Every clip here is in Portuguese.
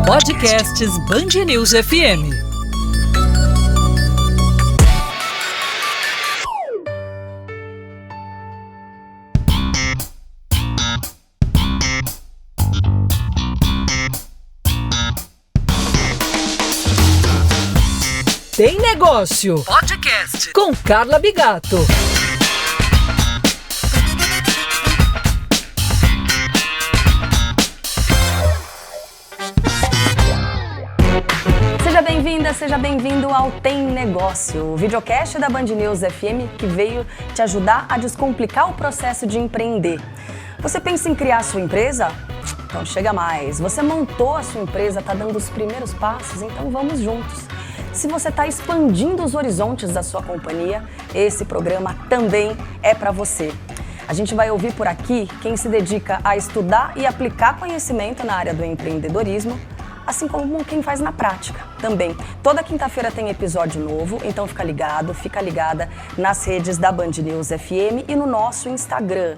Podcasts BandNews FM. Tem Negócio. Podcast com Carla Bigato. Seja bem-vindo ao Tem Negócio, o videocast da BandNews FM que veio te ajudar a descomplicar o processo de empreender. Você pensa em criar a sua empresa? Então chega mais. Você montou a sua empresa, está dando os primeiros passos? Então vamos juntos. Se você está expandindo os horizontes da sua companhia, esse programa também é para você. A gente vai ouvir por aqui quem se dedica a estudar e aplicar conhecimento na área do empreendedorismo, assim como quem faz na prática também. Toda quinta-feira tem episódio novo, então fica ligada nas redes da BandNews FM e no nosso Instagram,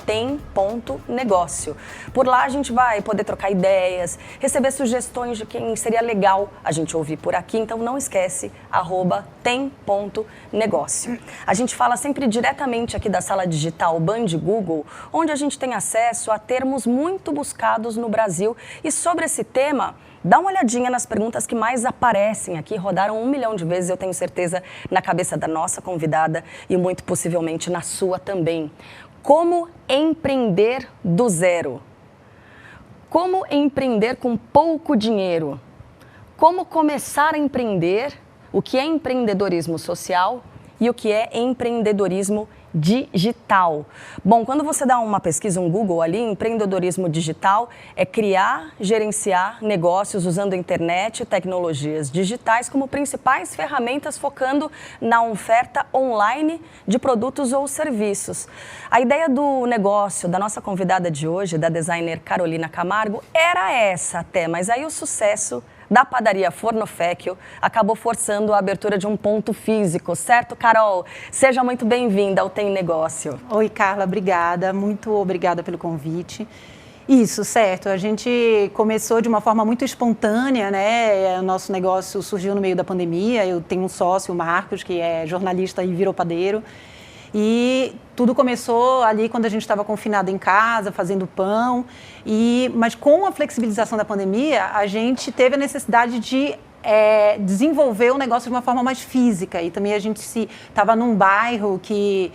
@tem.negócio. Por lá a gente vai poder trocar ideias, receber sugestões de quem seria legal a gente ouvir por aqui, então não esquece, @tem.negócio. A gente fala sempre diretamente aqui da sala digital Band Google, onde a gente tem acesso a termos muito buscados no Brasil. E sobre esse tema, dá uma olhadinha nas perguntas que mais aparecem aqui, rodaram 1 milhão de vezes, eu tenho certeza, na cabeça da nossa convidada e muito possivelmente na sua também. Como empreender do zero? Como empreender com pouco dinheiro? Como começar a empreender? O que é empreendedorismo social e o que é empreendedorismo digital? Bom, quando você dá uma pesquisa, um Google ali, empreendedorismo digital é criar, gerenciar negócios usando internet e tecnologias digitais como principais ferramentas, focando na oferta online de produtos ou serviços. A ideia do negócio da nossa convidada de hoje, da designer Carolina Camargo, era essa até, mas aí o sucesso da padaria Fornofecchio acabou forçando a abertura de um ponto físico, certo, Carol? Seja muito bem-vinda ao Tem Negócio. Oi, Carla, obrigada, muito obrigada pelo convite. Isso, certo, a gente começou de uma forma muito espontânea, né? O nosso negócio surgiu no meio da pandemia, eu tenho um sócio, o Marcos, que é jornalista e virou padeiro. E tudo começou ali quando a gente estava confinado em casa, fazendo pão. Mas com a flexibilização da pandemia, a gente teve a necessidade de desenvolver o negócio de uma forma mais física. E também a gente estava num bairro que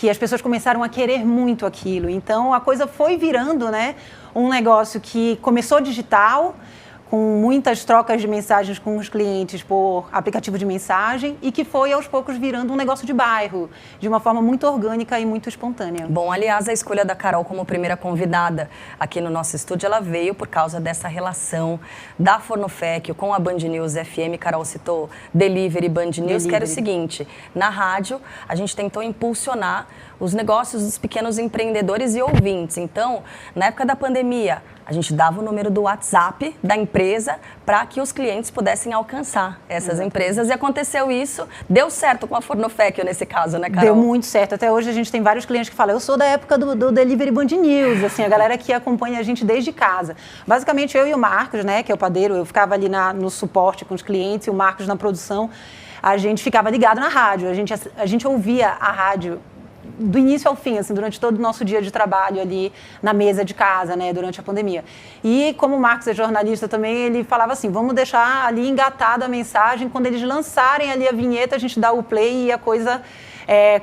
as pessoas começaram a querer muito aquilo. Então, a coisa foi virando, né, um negócio que começou digital, com muitas trocas de mensagens com os clientes por aplicativo de mensagem e que foi, aos poucos, virando um negócio de bairro, de uma forma muito orgânica e muito espontânea. Bom, aliás, a escolha da Carol como primeira convidada aqui no nosso estúdio, ela veio por causa dessa relação da Fornofecchio com a BandNews FM. Carol citou Delivery, BandNews, que era o seguinte: na rádio, a gente tentou impulsionar os negócios dos pequenos empreendedores e ouvintes. Então, na época da pandemia, a gente dava o número do WhatsApp da empresa para que os clientes pudessem alcançar essas empresas. E aconteceu isso, deu certo com a Fornofecchio nesse caso, né, Carol? Deu muito certo. Até hoje a gente tem vários clientes que falam, eu sou da época do Delivery BandNews, assim, a galera que acompanha a gente desde casa. Basicamente, eu e o Marcos, né, que é o padeiro, eu ficava ali no suporte com os clientes e o Marcos na produção, a gente ficava ligado na rádio, a gente ouvia a rádio do início ao fim, assim, durante todo o nosso dia de trabalho ali na mesa de casa, né, durante a pandemia. E como o Marcos é jornalista também, ele falava assim, vamos deixar ali engatada a mensagem, quando eles lançarem ali a vinheta, a gente dá o play e a coisa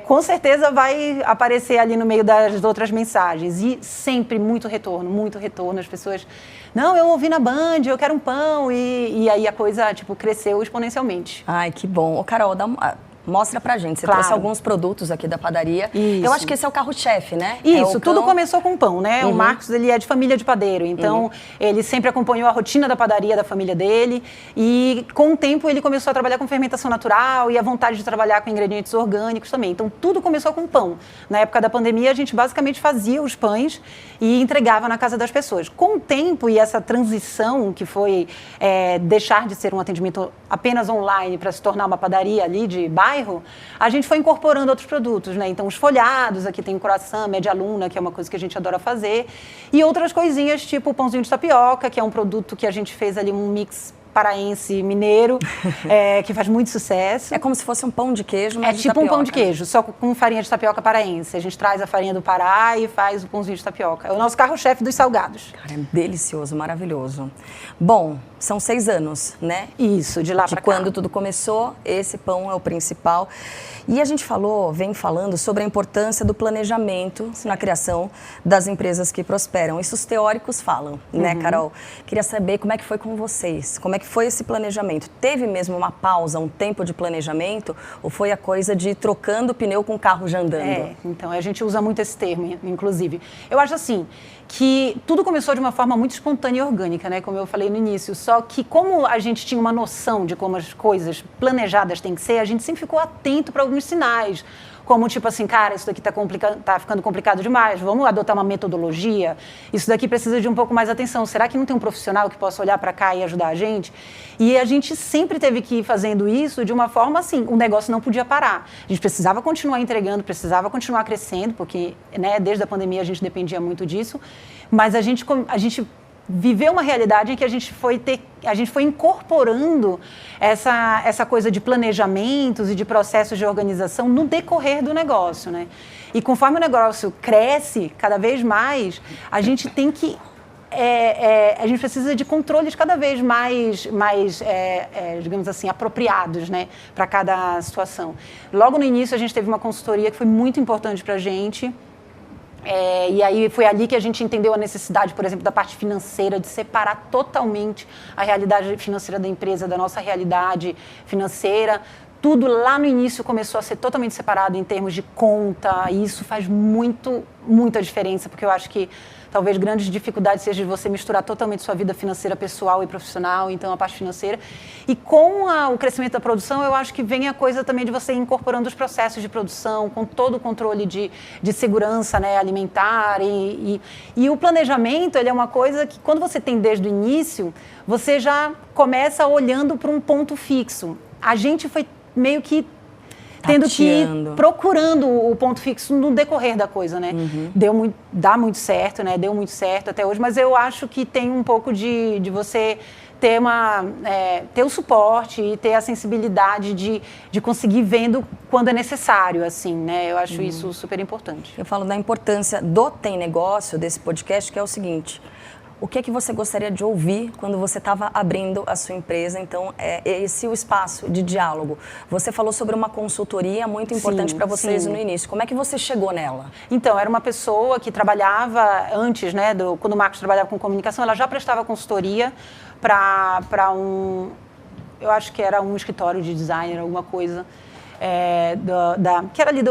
com certeza vai aparecer ali no meio das outras mensagens. E sempre muito retorno, as pessoas, não, eu ouvi na Band, eu quero um pão, e aí a coisa, tipo, cresceu exponencialmente. Ai, que bom. Ô, Carol, mostra pra gente, você trouxe alguns produtos aqui da padaria. Isso. Eu acho que esse é o carro-chefe, né? Isso, tudo começou com pão, né? O Marcos, ele é de família de padeiro, então ele sempre acompanhou a rotina da padaria da família dele e com o tempo ele começou a trabalhar com fermentação natural e a vontade de trabalhar com ingredientes orgânicos também. Então tudo começou com pão. Na época da pandemia a gente basicamente fazia os pães e entregava na casa das pessoas. Com o tempo e essa transição que foi deixar de ser um atendimento apenas online para se tornar uma padaria ali de bairro, bairro, a gente foi incorporando outros produtos, né? Então, os folhados, aqui tem o croissant, média luna, que é uma coisa que a gente adora fazer, e outras coisinhas, tipo o pãozinho de tapioca, que é um produto que a gente fez ali um mix paraense mineiro, que faz muito sucesso. É como se fosse um pão de queijo, mas de tipo tapioca. Um pão de queijo, só com farinha de tapioca paraense. A gente traz a farinha do Pará e faz o pãozinho de tapioca. É o nosso carro-chefe dos salgados. Cara, é delicioso, maravilhoso. Bom, são 6 anos, né? Isso, de lá pra cá. Quando tudo começou, esse pão é o principal. E a gente vem falando sobre a importância do planejamento na criação das empresas que prosperam. Isso os teóricos falam, né, Carol? Queria saber como é que foi com vocês, como é que foi esse planejamento? Teve mesmo uma pausa, um tempo de planejamento? Ou foi a coisa de ir trocando o pneu com o carro já andando? Então a gente usa muito esse termo, inclusive. Eu acho assim, que tudo começou de uma forma muito espontânea e orgânica, né? Como eu falei no início. Só que como a gente tinha uma noção de como as coisas planejadas têm que ser, a gente sempre ficou atento para alguns sinais. Como tipo assim, cara, isso daqui tá ficando complicado demais, vamos adotar uma metodologia? Isso daqui precisa de um pouco mais de atenção. Será que não tem um profissional que possa olhar para cá e ajudar a gente? E a gente sempre teve que ir fazendo isso de uma forma assim, o negócio não podia parar. A gente precisava continuar entregando, precisava continuar crescendo, porque né, desde a pandemia a gente dependia muito disso, mas a gente viveu uma realidade em que a gente foi incorporando essa coisa de planejamentos e de processos de organização no decorrer do negócio, né? E conforme o negócio cresce cada vez mais, a gente tem que a gente precisa de controles cada vez mais digamos assim, apropriados, né, para cada situação. Logo no início a gente teve uma consultoria que foi muito importante para a gente. E aí foi ali que a gente entendeu a necessidade, por exemplo, da parte financeira, de separar totalmente a realidade financeira da empresa da nossa realidade financeira. Tudo lá no início começou a ser totalmente separado em termos de conta, e isso faz muita diferença, porque eu acho que talvez grandes dificuldades seja de você misturar totalmente sua vida financeira pessoal e profissional, então a parte financeira. E com o crescimento da produção, eu acho que vem a coisa também de você ir incorporando os processos de produção, com todo o controle de segurança, né, alimentar. E o planejamento, ele é uma coisa que quando você tem desde o início, você já começa olhando para um ponto fixo. A gente foi meio que tendo que ir procurando o ponto fixo no decorrer da coisa, né? Dá muito certo, né? Deu muito certo até hoje, mas eu acho que tem um pouco de você ter o suporte e ter a sensibilidade de conseguir vendo quando é necessário, assim, né? Eu acho isso super importante. Eu falo da importância do Tem Negócio, desse podcast, que é o seguinte: o que é que você gostaria de ouvir quando você estava abrindo a sua empresa? Então, esse é o espaço de diálogo. Você falou sobre uma consultoria muito importante para vocês no início. Como é que você chegou nela? Então, era uma pessoa que trabalhava antes, né, quando o Marcos trabalhava com comunicação, ela já prestava consultoria para eu acho que era um escritório de designer, alguma coisa, que era ali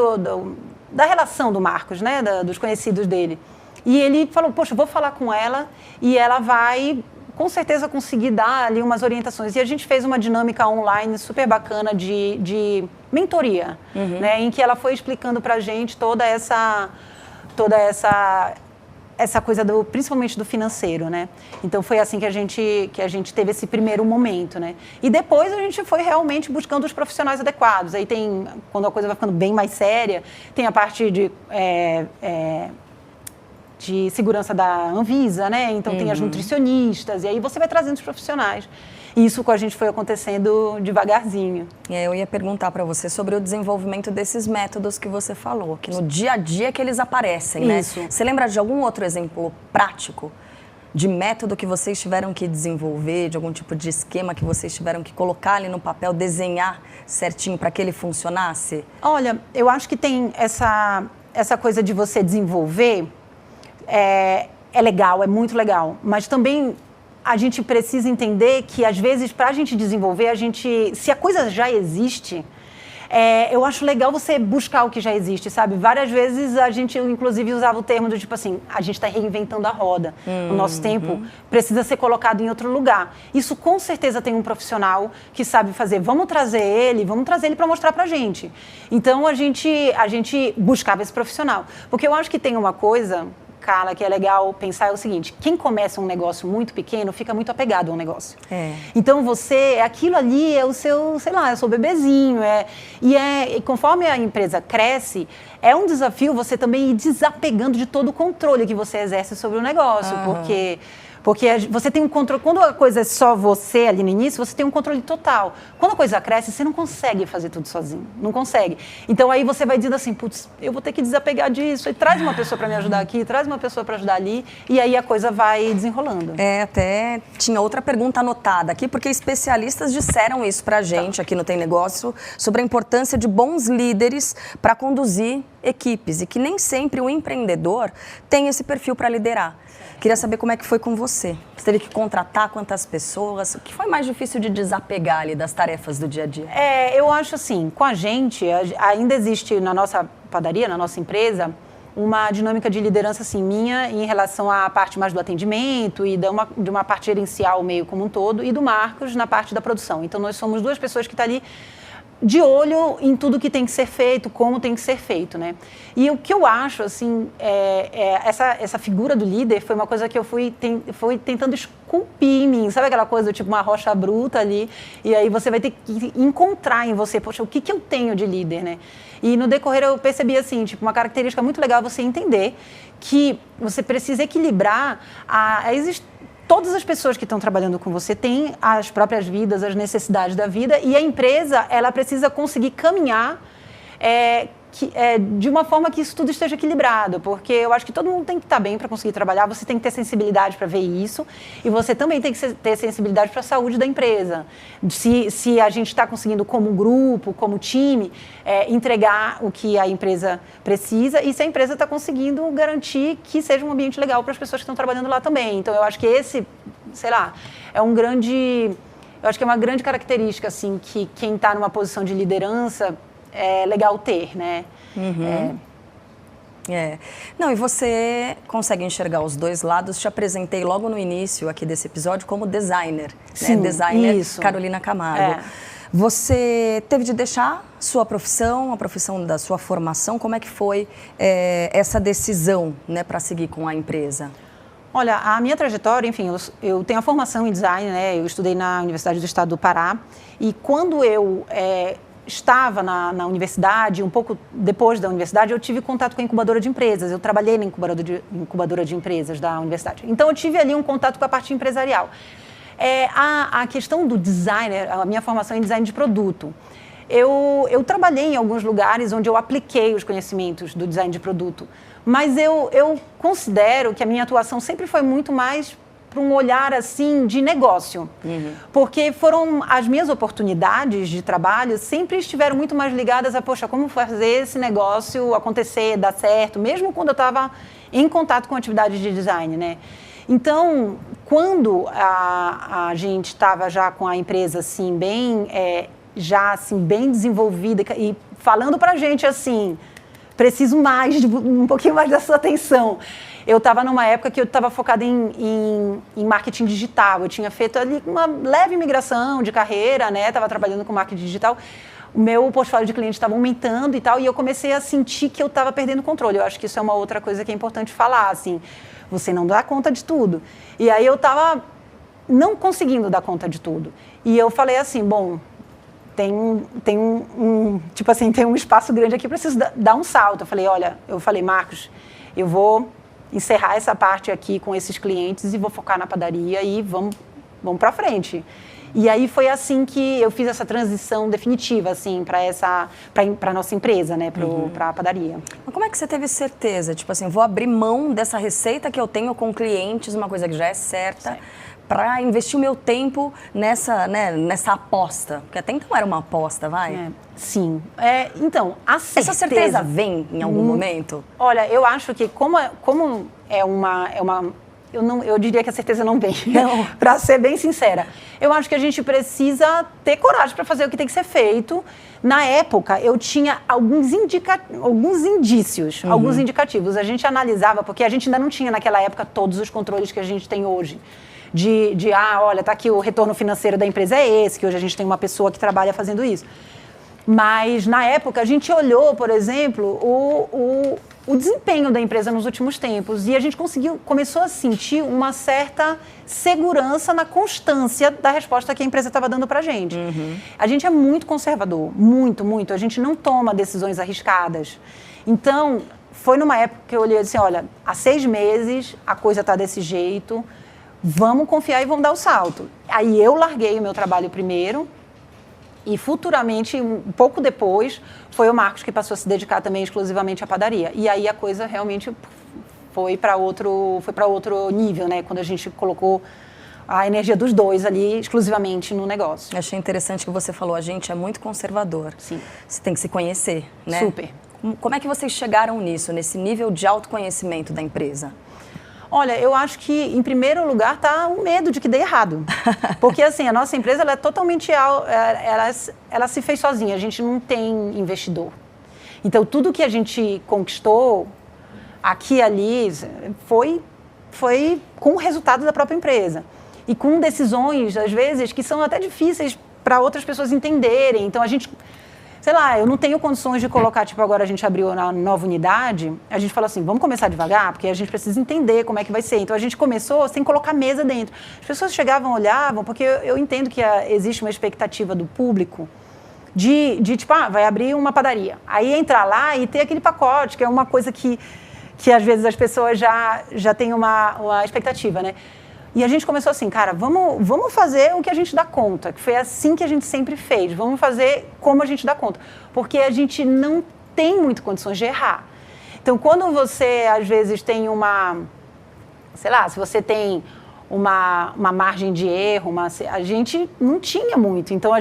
da relação do Marcos, né, dos conhecidos dele. E ele falou, poxa, vou falar com ela e ela vai, com certeza, conseguir dar ali umas orientações. E a gente fez uma dinâmica online super bacana de mentoria, né, em que ela foi explicando pra gente toda essa coisa principalmente do financeiro, né? Então foi assim que a gente teve esse primeiro momento, né? E depois a gente foi realmente buscando os profissionais adequados. Aí quando a coisa vai ficando bem mais séria, tem a parte de segurança da Anvisa, né? Então tem as nutricionistas, e aí você vai trazendo os profissionais. E isso com a gente foi acontecendo devagarzinho. Eu ia perguntar para você sobre o desenvolvimento desses métodos que você falou, que no dia a dia que eles aparecem, né? Você lembra de algum outro exemplo prático de método que vocês tiveram que desenvolver, de algum tipo de esquema que vocês tiveram que colocar ali no papel, desenhar certinho para que ele funcionasse? Olha, eu acho que tem essa coisa de você desenvolver. É legal, é muito legal, mas também a gente precisa entender que, às vezes, para a gente desenvolver, se a coisa já existe, eu acho legal você buscar o que já existe, sabe? Várias vezes a gente, inclusive, usava o termo do tipo assim, a gente está reinventando a roda. O nosso tempo precisa ser colocado em outro lugar. Isso, com certeza, tem um profissional que sabe fazer. Vamos trazer ele para mostrar para a gente. Então, a gente buscava esse profissional. Porque eu acho que tem uma coisa Carla, que é legal pensar é o seguinte, quem começa um negócio muito pequeno fica muito apegado a um negócio. Então, aquilo ali é o seu, sei lá, é o seu bebezinho. E conforme a empresa cresce, é um desafio você também ir desapegando de todo o controle que você exerce sobre o negócio, porque você tem um controle. Quando a coisa é só você ali no início, você tem um controle total. Quando a coisa cresce, você não consegue fazer tudo sozinho. Não consegue. Então aí você vai dizendo assim, putz, eu vou ter que desapegar disso. E traz uma pessoa para me ajudar aqui, traz uma pessoa para ajudar ali. E aí a coisa vai desenrolando. Até tinha outra pergunta anotada aqui, porque especialistas disseram isso pra gente aqui no Tem Negócio, sobre a importância de bons líderes para conduzir equipes. E que nem sempre o empreendedor tem esse perfil para liderar. Queria saber como é que foi com você. Você teve que contratar quantas pessoas? O que foi mais difícil de desapegar ali das tarefas do dia a dia? Eu acho assim, com a gente, ainda existe na nossa padaria, na nossa empresa, uma dinâmica de liderança assim, minha em relação à parte mais do atendimento e de uma parte gerencial meio como um todo, e do Marcos na parte da produção. Então, nós somos duas pessoas que estão ali de olho em tudo que tem que ser feito, como tem que ser feito, né? E o que eu acho, assim, essa figura do líder foi uma coisa que eu fui tentando esculpir em mim, sabe aquela coisa, tipo uma rocha bruta ali, e aí você vai ter que encontrar em você, poxa, o que eu tenho de líder, né? E no decorrer eu percebi, assim, tipo, uma característica muito legal você entender que você precisa equilibrar todas as pessoas que estão trabalhando com você têm as próprias vidas, as necessidades da vida, e a empresa, ela precisa conseguir caminhar de uma forma que isso tudo esteja equilibrado, porque eu acho que todo mundo tem que estar bem para conseguir trabalhar, você tem que ter sensibilidade para ver isso, e você também tem que ter sensibilidade para a saúde da empresa. Se a gente está conseguindo, como grupo, como time, entregar o que a empresa precisa, e se a empresa está conseguindo garantir que seja um ambiente legal para as pessoas que estão trabalhando lá também. Então, eu acho que esse, sei lá, eu acho que é uma grande característica, assim, que quem está numa posição de liderança é legal ter, né? Não, e você consegue enxergar os dois lados. Te apresentei logo no início aqui desse episódio como designer. Sim, né? Designer isso. Carolina Camargo. Você teve de deixar sua profissão, a profissão da sua formação. Como é que foi essa decisão, né, para seguir com a empresa? Olha, a minha trajetória, enfim, eu tenho a formação em design, né? Eu estudei na Universidade do Estado do Pará. E quando eu estava na universidade, um pouco depois da universidade, eu tive contato com a incubadora de empresas. Eu trabalhei na incubadora de empresas da universidade. Então, eu tive ali um contato com a parte empresarial. A questão do designer, a minha formação em design de produto. Eu trabalhei em alguns lugares onde eu apliquei os conhecimentos do design de produto, mas eu considero que a minha atuação sempre foi muito mais para um olhar assim de negócio, porque foram as minhas oportunidades de trabalho sempre estiveram muito mais ligadas a, poxa, como fazer esse negócio acontecer, dar certo, mesmo quando eu estava em contato com atividades de design, né? Então, quando a gente estava já com a empresa assim bem bem desenvolvida e falando para a gente assim, preciso um pouquinho mais da sua atenção. Eu estava numa época que eu estava focada em marketing digital. Eu tinha feito ali uma leve migração de carreira, né? Estava trabalhando com marketing digital. O meu portfólio de clientes estava aumentando e tal, e eu comecei a sentir que eu estava perdendo o controle. Eu acho que isso é uma outra coisa que é importante falar, assim. Você não dá conta de tudo. E aí eu estava não conseguindo dar conta de tudo. E eu falei assim, bom, tem um espaço grande aqui, preciso dar um salto. Eu falei, Marcos, eu vou encerrar essa parte aqui com esses clientes e vou focar na padaria e vamos para frente. E aí foi assim que eu fiz essa transição definitiva, assim, para a nossa empresa, né, para a padaria. Mas como é que você teve certeza? Tipo assim, vou abrir mão dessa receita que eu tenho com clientes, uma coisa que já é certa, para investir o meu tempo nessa aposta? Porque até então era uma aposta, vai? Sim. Então, a certeza... Essa certeza vem em algum momento? Olha, eu acho que como é uma eu diria que a certeza não vem, para ser bem sincera. Eu acho que a gente precisa ter coragem para fazer o que tem que ser feito. Na época, eu tinha alguns indícios, alguns indicativos. A gente analisava, porque a gente ainda não tinha naquela época todos os controles que a gente tem hoje. Olha, tá aqui o retorno financeiro da empresa é esse, que hoje a gente tem uma pessoa que trabalha fazendo isso. Mas, na época, a gente olhou, por exemplo, o desempenho da empresa nos últimos tempos. E a gente começou a sentir uma certa segurança na constância da resposta que a empresa estava dando para a gente. A gente é muito conservador, muito, muito. A gente não toma decisões arriscadas. Então, foi numa época que eu olhei assim, olha, há 6 meses a coisa está desse jeito, vamos confiar e vamos dar o salto. Aí eu larguei o meu trabalho primeiro e futuramente, um pouco depois, foi o Marcos que passou a se dedicar também exclusivamente à padaria. E aí a coisa realmente foi para outro nível, né? Quando a gente colocou a energia dos dois ali exclusivamente no negócio. Achei interessante que você falou, a gente é muito conservador. Sim. Você tem que se conhecer, né? Super. Como é que vocês chegaram nisso, nesse nível de autoconhecimento da empresa? Olha, eu acho que, em primeiro lugar, está o medo de que dê errado. Porque, assim, a nossa empresa, ela é totalmente... Ela se fez sozinha, a gente não tem investidor. Então, tudo que a gente conquistou, aqui e ali, foi com o resultado da própria empresa. E com decisões, às vezes, que são até difíceis para outras pessoas entenderem. Então, a gente... Sei lá, eu não tenho condições de colocar, tipo, agora a gente abriu uma nova unidade, a gente falou assim, vamos começar devagar, porque a gente precisa entender como é que vai ser. Então, a gente começou sem colocar mesa dentro. As pessoas chegavam, olhavam, porque eu entendo que existe uma expectativa do público de tipo, vai abrir uma padaria. Aí entrar lá e ter aquele pacote, que é uma coisa que às vezes as pessoas já têm uma expectativa, né? E a gente começou assim, cara, vamos fazer o que a gente dá conta, que foi assim que a gente sempre fez, vamos fazer como a gente dá conta, porque a gente não tem muito condições de errar. Então, quando você, às vezes, tem sei lá, se você tem uma margem de erro, a gente não tinha muito. Então,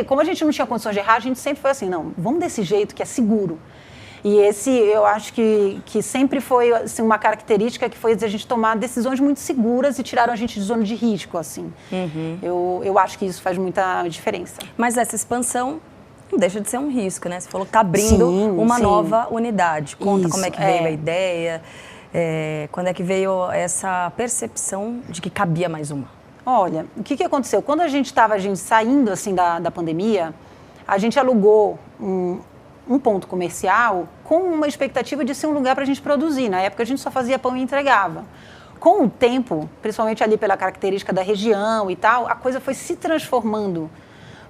como a gente não tinha condições de errar, a gente sempre foi assim, não, vamos desse jeito que é seguro. E eu acho que sempre foi assim, uma característica que foi a gente tomar decisões muito seguras e tiraram a gente de zona de risco, assim. Eu acho que isso faz muita diferença. Mas essa expansão não deixa de ser um risco, né? Você falou que está abrindo uma nova unidade. Conta como é que veio a ideia, quando é que veio essa percepção de que cabia mais uma? Olha, o que aconteceu? Quando a gente estava saindo assim, da pandemia, a gente alugou um ponto comercial com uma expectativa de ser um lugar para a gente produzir. Na época, a gente só fazia pão e entregava. Com o tempo, principalmente ali pela característica da região e tal, a coisa foi se transformando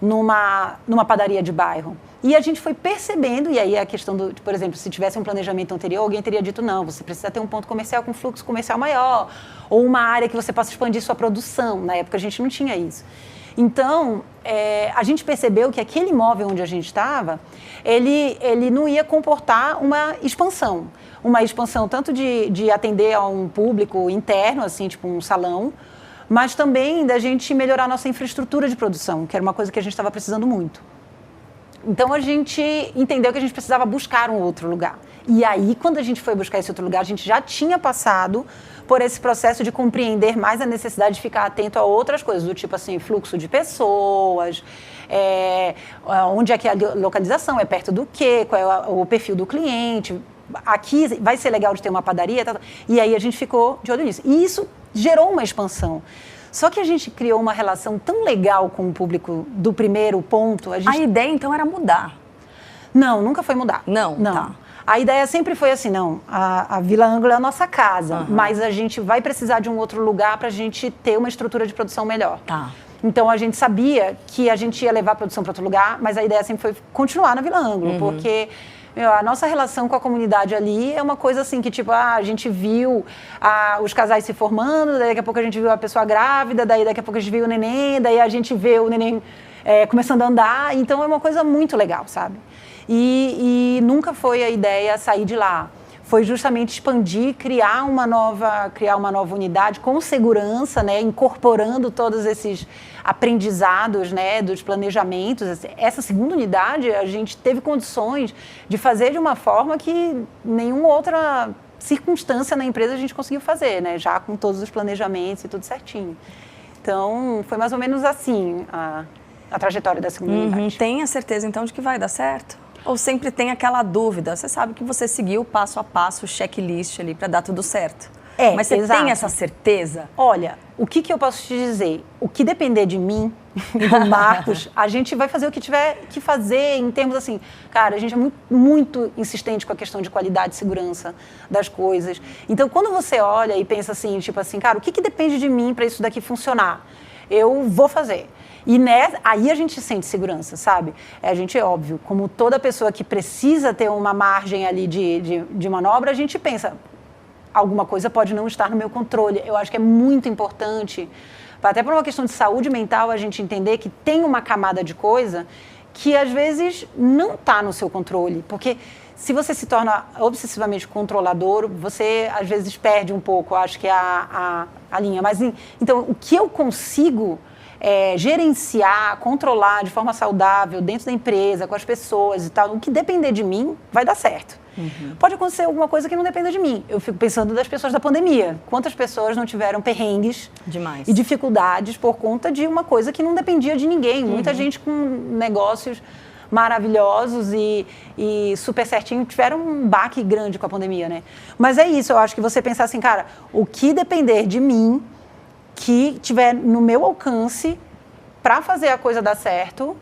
numa padaria de bairro. E a gente foi percebendo, e aí a questão por exemplo, se tivesse um planejamento anterior, alguém teria dito, não, você precisa ter um ponto comercial com fluxo comercial maior, ou uma área que você possa expandir sua produção. Na época, a gente não tinha isso. Então, a gente percebeu que aquele imóvel onde a gente estava, ele não ia comportar uma expansão tanto de atender a um público interno, assim, tipo um salão, mas também da gente melhorar a nossa infraestrutura de produção, que era uma coisa que a gente estava precisando muito. Então, a gente entendeu que a gente precisava buscar um outro lugar. E aí, quando a gente foi buscar esse outro lugar, a gente já tinha passado por esse processo de compreender mais a necessidade de ficar atento a outras coisas, do tipo assim, fluxo de pessoas, onde é que é a localização, é perto do quê, qual é o perfil do cliente, aqui vai ser legal de ter uma padaria, e aí a gente ficou de olho nisso. E isso gerou uma expansão. Só que a gente criou uma relação tão legal com o público do primeiro ponto. A ideia, então, era mudar? Não, nunca foi mudar. Não. Tá. A ideia sempre foi assim, não, a Vila Ângulo é a nossa casa, mas a gente vai precisar de um outro lugar para a gente ter uma estrutura de produção melhor. Tá. Então, a gente sabia que a gente ia levar a produção para outro lugar, mas a ideia sempre foi continuar na Vila Ângulo, porque a nossa relação com a comunidade ali é uma coisa assim que, tipo, a gente viu os casais se formando, daí daqui a pouco a gente viu a pessoa grávida, daí daqui a pouco a gente viu o neném, daí a gente vê o neném começando a andar, então é uma coisa muito legal, sabe? E nunca foi a ideia sair de lá. Foi justamente expandir, criar uma nova unidade com segurança, né, incorporando todos esses aprendizados, né, dos planejamentos. Essa segunda unidade, a gente teve condições de fazer de uma forma que nenhuma outra circunstância na empresa a gente conseguiu fazer, né, já com todos os planejamentos e tudo certinho. Então, foi mais ou menos assim a trajetória da segunda unidade. Tem a certeza, então, de que vai dar certo? Ou sempre tem aquela dúvida? Você sabe que você seguiu passo a passo o checklist ali para dar tudo certo? Mas você exato. tem essa certeza? Olha, o que eu posso te dizer? O que depender de mim e do Marcos, a gente vai fazer o que tiver que fazer em termos assim. Cara, a gente é muito, muito insistente com a questão de qualidade e segurança das coisas. Então, quando você olha e pensa assim, tipo assim, cara, o que depende de mim para isso daqui funcionar? Eu vou fazer. E aí a gente sente segurança, sabe? A gente, é óbvio, como toda pessoa que precisa ter uma margem ali de manobra, a gente pensa, alguma coisa pode não estar no meu controle. Eu acho que é muito importante, até por uma questão de saúde mental, a gente entender que tem uma camada de coisa que às vezes não está no seu controle. Porque se você se torna obsessivamente controlador, você às vezes perde um pouco, acho que a linha. Mas então, o que eu consigo gerenciar, controlar de forma saudável dentro da empresa, com as pessoas e tal, o que depender de mim, vai dar certo. Pode acontecer alguma coisa que não dependa de mim. Eu fico pensando das pessoas da pandemia. Quantas pessoas não tiveram perrengues e dificuldades por conta de uma coisa que não dependia de ninguém. Muita gente com negócios maravilhosos e super certinho tiveram um baque grande com a pandemia, né? Mas é isso, eu acho que você pensar assim, cara, o que depender de mim, que tiver no meu alcance para fazer a coisa dar certo,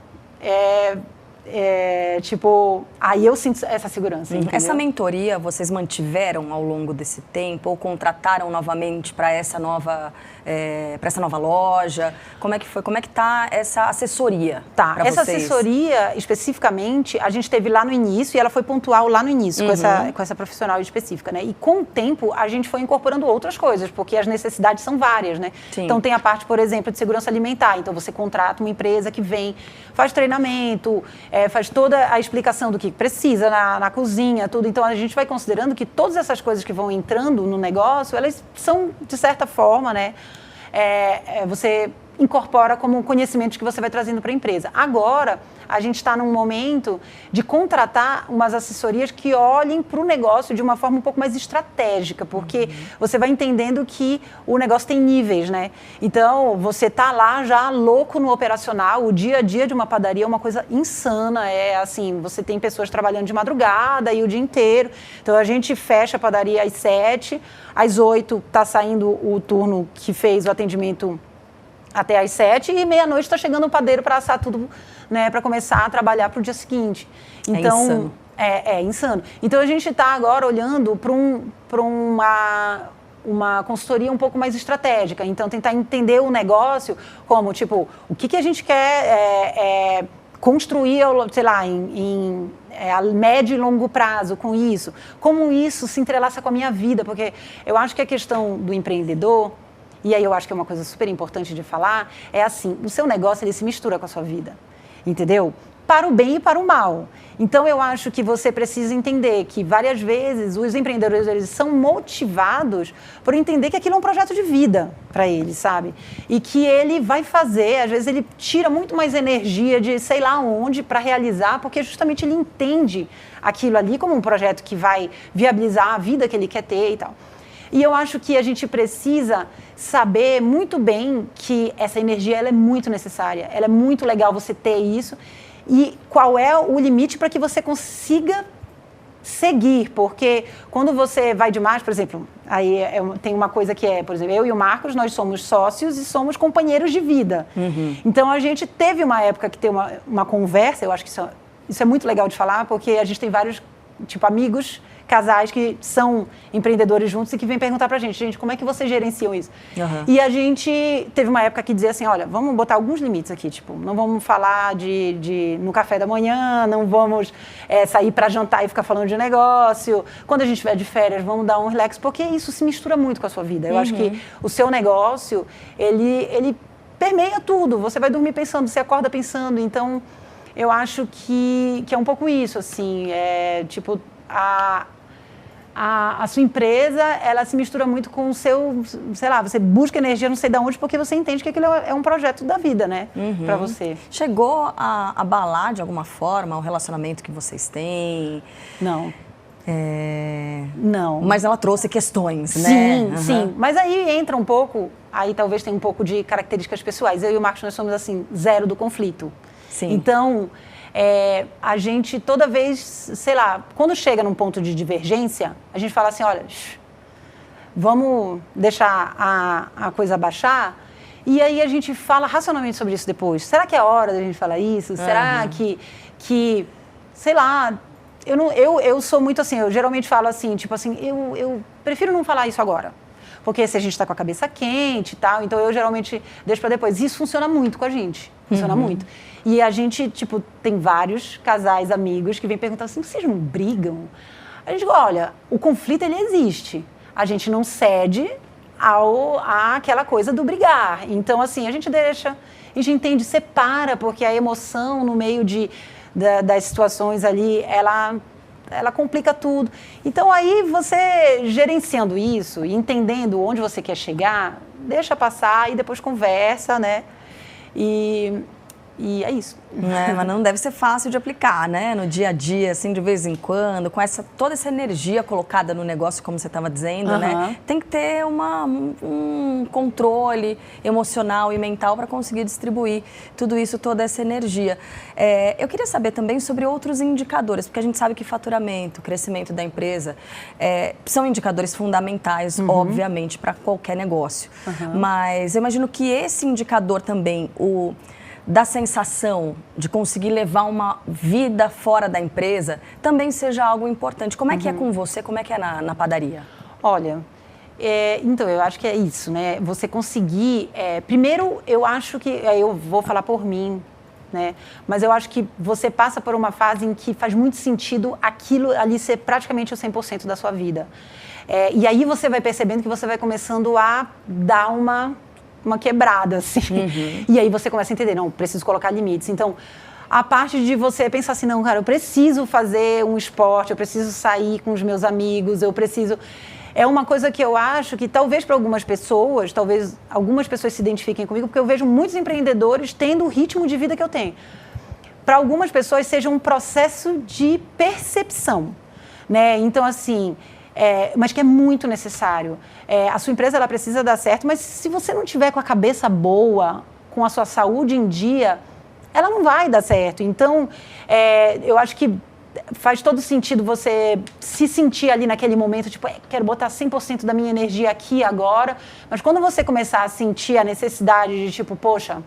tipo, aí eu sinto essa segurança. Essa mentoria vocês mantiveram ao longo desse tempo ou contrataram novamente para essa nova loja? Como é que foi? Como é que tá essa assessoria? Essa assessoria especificamente a gente teve lá no início e ela foi pontual lá no início com essa profissional específica, né? E com o tempo a gente foi incorporando outras coisas, porque as necessidades são várias, né? Sim. Então tem a parte, por exemplo, de segurança alimentar. Então você contrata uma empresa que vem, faz treinamento, faz toda a explicação do que precisa na cozinha, tudo. Então, a gente vai considerando que todas essas coisas que vão entrando no negócio, elas são, de certa forma, né, você incorpora como conhecimentos que você vai trazendo para a empresa. Agora, a gente está num momento de contratar umas assessorias que olhem para o negócio de uma forma um pouco mais estratégica, porque você vai entendendo que o negócio tem níveis, né? Então, você está lá já louco no operacional, o dia a dia de uma padaria é uma coisa insana, assim, você tem pessoas trabalhando de madrugada e o dia inteiro, então a gente fecha a padaria às 7, às 8 está saindo o turno que fez o atendimento até às 7 e meia-noite está chegando o padeiro para assar tudo, né, para começar a trabalhar para o dia seguinte. Então, insano. É insano. Então, a gente está agora olhando para uma consultoria um pouco mais estratégica. Então, tentar entender o negócio como, tipo, o que a gente quer construir, sei lá, a médio e longo prazo com isso. Como isso se entrelaça com a minha vida, porque eu acho que a questão do empreendedor, e aí eu acho que é uma coisa super importante de falar, é assim, o seu negócio ele se mistura com a sua vida, entendeu? Para o bem e para o mal. Então eu acho que você precisa entender que várias vezes os empreendedores eles são motivados por entender que aquilo é um projeto de vida para eles, sabe? E que ele vai fazer, às vezes ele tira muito mais energia de sei lá onde para realizar, porque justamente ele entende aquilo ali como um projeto que vai viabilizar a vida que ele quer ter e tal. E eu acho que a gente precisa saber muito bem que essa energia ela é muito necessária, ela é muito legal você ter isso e qual é o limite para que você consiga seguir, porque quando você vai demais, por exemplo, aí tem uma coisa que por exemplo, eu e o Marcos, nós somos sócios e somos companheiros de vida. Então a gente teve uma época que tem uma conversa, eu acho que isso é muito legal de falar, porque a gente tem vários, tipo, amigos, casais que são empreendedores juntos e que vêm perguntar pra gente, como é que vocês gerenciam isso? E a gente teve uma época que dizia assim, olha, vamos botar alguns limites aqui, tipo, não vamos falar no café da manhã, não vamos sair para jantar e ficar falando de negócio, quando a gente estiver de férias, vamos dar um relax, porque isso se mistura muito com a sua vida. Eu acho que o seu negócio, ele permeia tudo, você vai dormir pensando, você acorda pensando, então eu acho que é um pouco isso, assim, tipo, a sua empresa, ela se mistura muito com o seu, sei lá, você busca energia não sei de onde, porque você entende que aquilo é um projeto da vida, né, para você. Chegou a abalar de alguma forma o relacionamento que vocês têm? Não. Não. Mas ela trouxe questões, né? Sim, sim. Mas aí entra um pouco, aí talvez tenha um pouco de características pessoais. Eu e o Marcos, nós somos assim, zero do conflito. Sim. Então, a gente toda vez, sei lá, quando chega num ponto de divergência, a gente fala assim, olha, vamos deixar a coisa baixar. E aí a gente fala racionalmente sobre isso depois. Será que é hora da gente falar isso? Será que sei lá, eu sou muito assim, eu geralmente falo assim, tipo assim, eu prefiro não falar isso agora. Porque se a gente está com a cabeça quente e tal, então eu geralmente deixo para depois. Isso funciona muito com a gente, funciona muito. E a gente, tipo, tem vários casais, amigos que vêm perguntar assim, vocês não brigam? A gente diz, olha, o conflito ele existe. A gente não cede àquela coisa do brigar. Então, assim, a gente deixa, a gente entende, separa, porque a emoção no meio das situações ali, ela complica tudo. Então, aí você gerenciando isso e entendendo onde você quer chegar, deixa passar e depois conversa, né? E é isso. Mas não deve ser fácil de aplicar, né? No dia a dia, assim, de vez em quando, com toda essa energia colocada no negócio, como você estava dizendo, né? Tem que ter um controle emocional e mental para conseguir distribuir tudo isso, toda essa energia. Eu queria saber também sobre outros indicadores, porque a gente sabe que faturamento, crescimento da empresa são indicadores fundamentais, obviamente, para qualquer negócio. Mas eu imagino que esse indicador também, da sensação de conseguir levar uma vida fora da empresa, também seja algo importante. Como é que é com você? Como é que é na padaria? Olha, então, eu acho que é isso, né? Você conseguir... primeiro, eu acho que... eu vou falar por mim, né? Mas eu acho que você passa por uma fase em que faz muito sentido aquilo ali ser praticamente o 100% da sua vida. E aí você vai percebendo que você vai começando a dar uma quebrada, assim. E aí você começa a entender, não, preciso colocar limites. Então, a parte de você pensar assim, não, cara, eu preciso fazer um esporte, eu preciso sair com os meus amigos, eu preciso... É uma coisa que eu acho que talvez para algumas pessoas se identifiquem comigo, porque eu vejo muitos empreendedores tendo o ritmo de vida que eu tenho. Para algumas pessoas seja um processo de percepção, né? Então, assim... mas que é muito necessário. A sua empresa ela precisa dar certo, mas se você não tiver com a cabeça boa, com a sua saúde em dia, ela não vai dar certo. Então, eu acho que faz todo sentido você se sentir ali naquele momento, tipo, quero botar 100% da minha energia aqui agora, mas quando você começar a sentir a necessidade de, tipo, poxa,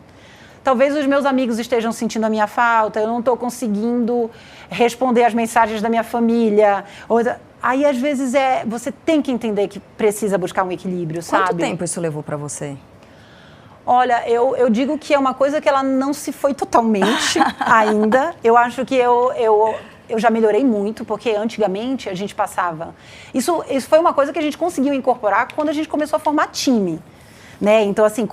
talvez os meus amigos estejam sentindo a minha falta, eu não estou conseguindo responder as mensagens da minha família, aí, às vezes, você tem que entender que precisa buscar um equilíbrio, sabe? Quanto tempo isso levou para você? Olha, eu digo que é uma coisa que ela não se foi totalmente ainda. Eu acho que eu já melhorei muito, porque antigamente a gente passava... Isso foi uma coisa que a gente conseguiu incorporar quando a gente começou a formar time, né? Então, assim,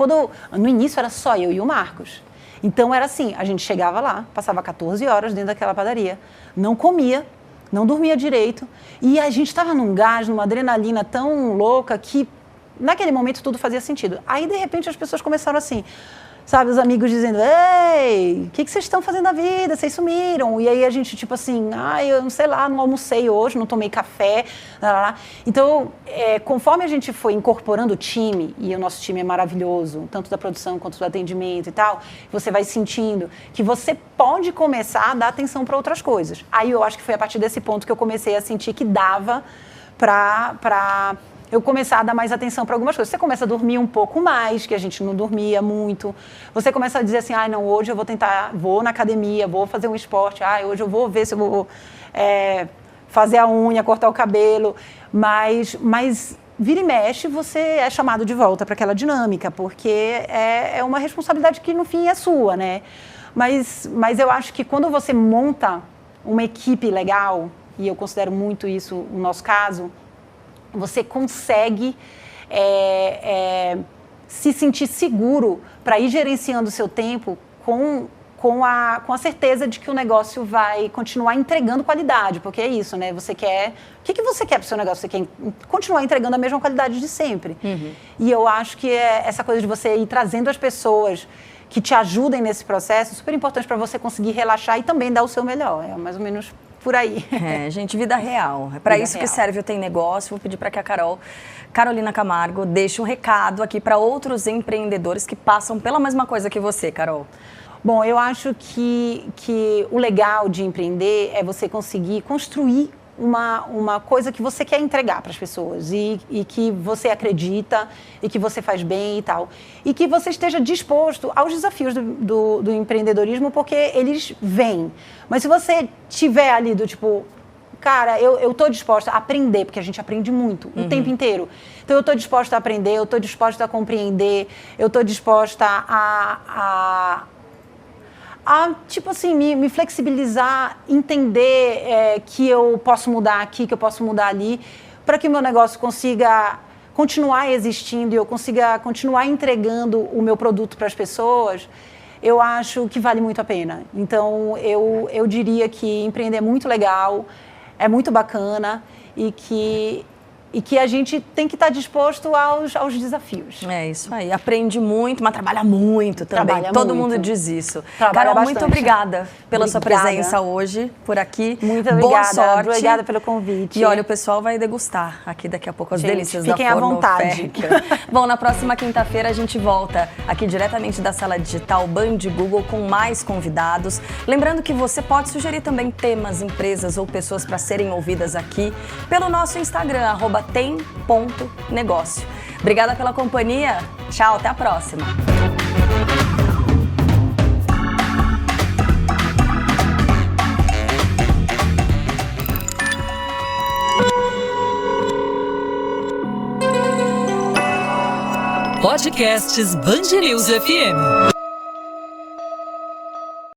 no início era só eu e o Marcos. Então, era assim, a gente chegava lá, passava 14 horas dentro daquela padaria, não comia, não dormia direito, e a gente estava num gás, numa adrenalina tão louca que naquele momento tudo fazia sentido. Aí, de repente, as pessoas começaram assim, sabe, os amigos dizendo, ei, o que vocês estão fazendo na vida? Vocês sumiram. E aí a gente, tipo assim, eu não sei lá, não almocei hoje, não tomei café. Lá, lá. Então, conforme a gente foi incorporando o time, e o nosso time é maravilhoso, tanto da produção quanto do atendimento e tal, você vai sentindo que você pode começar a dar atenção para outras coisas. Aí eu acho que foi a partir desse ponto que eu comecei a sentir que dava para eu começar a dar mais atenção para algumas coisas. Você começa a dormir um pouco mais, que a gente não dormia muito. Você começa a dizer assim, não, hoje eu vou na academia, vou fazer um esporte, hoje eu vou ver se eu vou fazer a unha, cortar o cabelo. Mas vira e mexe, você é chamado de volta para aquela dinâmica, porque é uma responsabilidade que, no fim, é sua, né? Mas eu acho que quando você monta uma equipe legal, e eu considero muito isso o nosso caso, você consegue se sentir seguro para ir gerenciando o seu tempo com a certeza de que o negócio vai continuar entregando qualidade, porque é isso, né? Você quer... O que você quer para o seu negócio? Você quer continuar entregando a mesma qualidade de sempre. E eu acho que essa coisa de você ir trazendo as pessoas que te ajudem nesse processo é super importante para você conseguir relaxar e também dar o seu melhor. É mais ou menos por aí. Gente, vida real. É para isso que serve o Tem Negócio. Vou pedir para que a Carolina Camargo deixe um recado aqui para outros empreendedores que passam pela mesma coisa que você, Carol. Bom, eu acho que o legal de empreender é você conseguir construir uma coisa que você quer entregar para as pessoas e que você acredita e que você faz bem e tal. E que você esteja disposto aos desafios do empreendedorismo, porque eles vêm. Mas se você tiver ali do tipo, cara, eu estou disposta a aprender, porque a gente aprende muito, o tempo inteiro. Então, eu estou disposta a aprender, eu estou disposta a compreender, eu estou disposta a tipo assim, me flexibilizar, entender que eu posso mudar aqui, que eu posso mudar ali, para que o meu negócio consiga continuar existindo e eu consiga continuar entregando o meu produto para as pessoas, eu acho que vale muito a pena. Então, eu diria que empreender é muito legal, é muito bacana e que a gente tem que estar disposto aos desafios. É isso aí. Aprende muito, mas trabalha muito também. Trabalha Todo muito. mundo diz isso. Trabalha Carol, muito bastante. obrigada pela sua Obrigada. presença hoje por aqui. Muito Boa obrigada. sorte. Obrigada pelo convite. E olha, o pessoal vai degustar aqui daqui a pouco as Gente, delícias fiquem da à Forno vontade. Férica. Bom, na próxima quinta-feira a gente volta aqui diretamente da Sala Digital Band Google com mais convidados. Lembrando que você pode sugerir também temas, empresas ou pessoas para serem ouvidas aqui pelo nosso Instagram, @tem.negócio. Obrigada pela companhia. Tchau, até a próxima. Podcasts Band News FM.